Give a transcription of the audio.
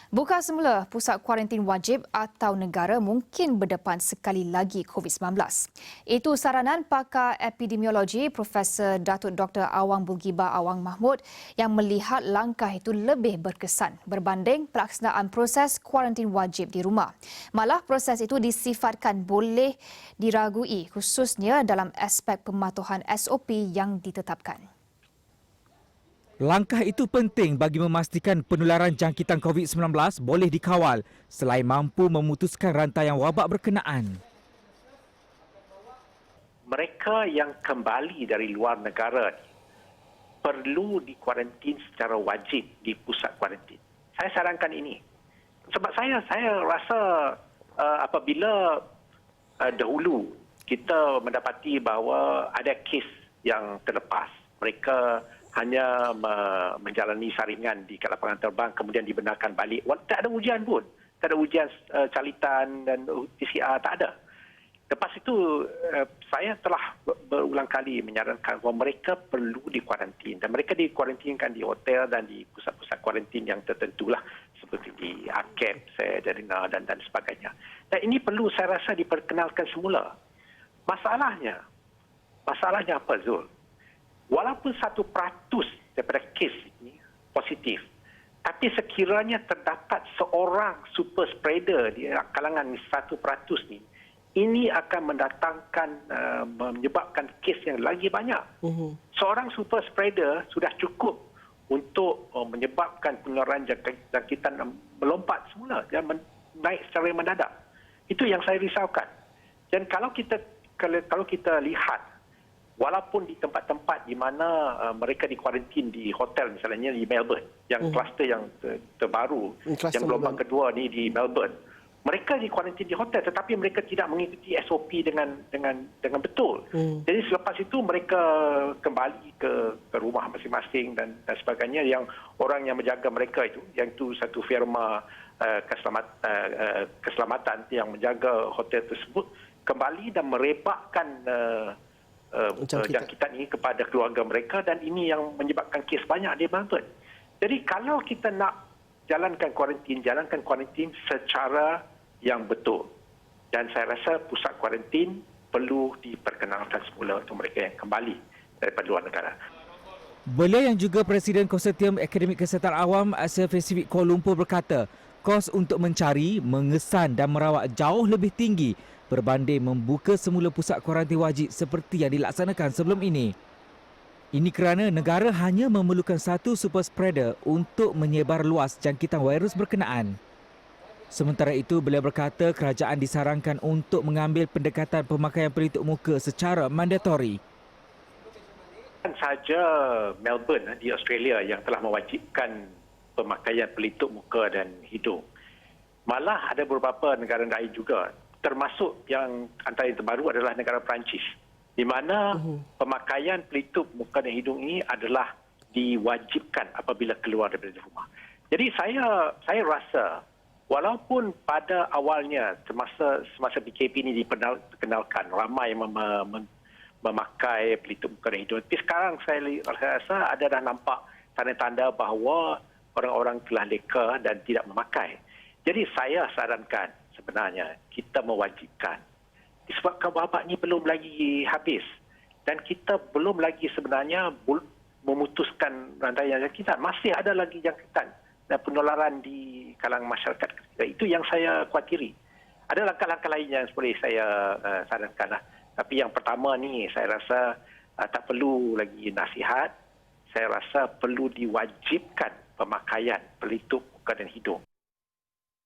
Buka semula pusat kuarantin wajib atau negara mungkin berdepan sekali lagi COVID-19. Itu saranan pakar epidemiologi Profesor Datuk Dr. Awang Bulgibah Awang Mahmud yang melihat langkah itu lebih berkesan berbanding pelaksanaan proses kuarantin wajib di rumah. Malah proses itu disifatkan boleh diragui khususnya dalam aspek pematuhan SOP yang ditetapkan. Langkah itu penting bagi memastikan penularan jangkitan COVID-19 boleh dikawal selain mampu memutuskan rantaian wabak berkenaan. Mereka yang kembali dari luar negara ni perlu dikuarantin secara wajib di pusat kuarantin. Saya sarankan ini. Sebab saya rasa apabila dahulu kita mendapati bahawa ada kes yang terlepas, mereka hanya menjalani saringan di lapangan terbang kemudian dibenarkan balik. Tak ada ujian pun. Tak ada ujian calitan dan PCR, tak ada. Lepas itu, saya telah berulang kali menyarankan bahawa mereka perlu dikuarantin. Dan mereka dikuarantinkan di hotel dan di pusat-pusat kuarantin yang tertentulah. Seperti di Arcap, Serena dan sebagainya. Dan ini perlu saya rasa diperkenalkan semula. Masalahnya apa, Zul? Walaupun 1% daripada kes ini positif, tapi sekiranya terdapat seorang super spreader di kalangan 1% ni, ini akan menyebabkan kes yang lagi banyak. Seorang super spreader sudah cukup untuk menyebabkan penularan jangkitan melompat semula dan naik secara mendadak. Itu yang saya risaukan. Dan kalau kita lihat, walaupun di tempat-tempat di mana mereka dikuarantin di hotel, misalnya di Melbourne, yang kluster yang terbaru, yang gelombang kedua ni di Melbourne, mereka dikuarantin di hotel tetapi mereka tidak mengikuti SOP dengan betul. Jadi selepas itu mereka kembali ke rumah masing-masing dan sebagainya, yang orang yang menjaga mereka itu, yang itu satu firma keselamatan yang menjaga hotel tersebut, kembali dan merebakkan jangkitan ini kepada keluarga mereka, dan ini yang menyebabkan kes banyak di Melbourne. Jadi kalau kita nak jalankan kuarantin secara yang betul. Dan saya rasa pusat kuarantin perlu diperkenalkan semula untuk mereka yang kembali daripada luar negara. Beliau yang juga Presiden Konsortium Akademik Kesihatan Awam Asia Pasifik Kuala Lumpur berkata, kos untuk mencari, mengesan dan merawat jauh lebih tinggi berbanding membuka semula pusat kuarantin wajib seperti yang dilaksanakan sebelum ini. Ini kerana negara hanya memerlukan satu super spreader untuk menyebar luas jangkitan virus berkenaan. Sementara itu, beliau berkata kerajaan disarankan untuk mengambil pendekatan pemakaian pelitup muka secara mandatori. Bukan sahaja Melbourne di Australia yang telah mewajibkan pemakaian pelitup muka dan hidung. Malah ada beberapa negara lain juga, termasuk yang antara yang terbaru adalah negara Perancis, di mana pemakaian pelitup muka dan hidung ini adalah diwajibkan apabila keluar daripada rumah. Jadi saya rasa walaupun pada awalnya semasa PKP ini diperkenalkan, ramai memakai pelitup muka dan hidung, tapi sekarang saya rasa ada dah nampak tanda-tanda bahawa orang-orang telah leka dan tidak memakai. Jadi saya sarankan sebenarnya kita mewajibkan, disebabkan wabak ini belum lagi habis dan kita belum lagi sebenarnya memutuskan rantaian jangkitan. Masih ada lagi jangkitan dan penularan di kalangan masyarakat kita. Itu yang saya khawatiri. Ada langkah-langkah lain yang boleh saya sarankan. Tapi yang pertama ni saya rasa tak perlu lagi nasihat. Saya rasa perlu diwajibkan pemakaian pelitup muka dan hidung.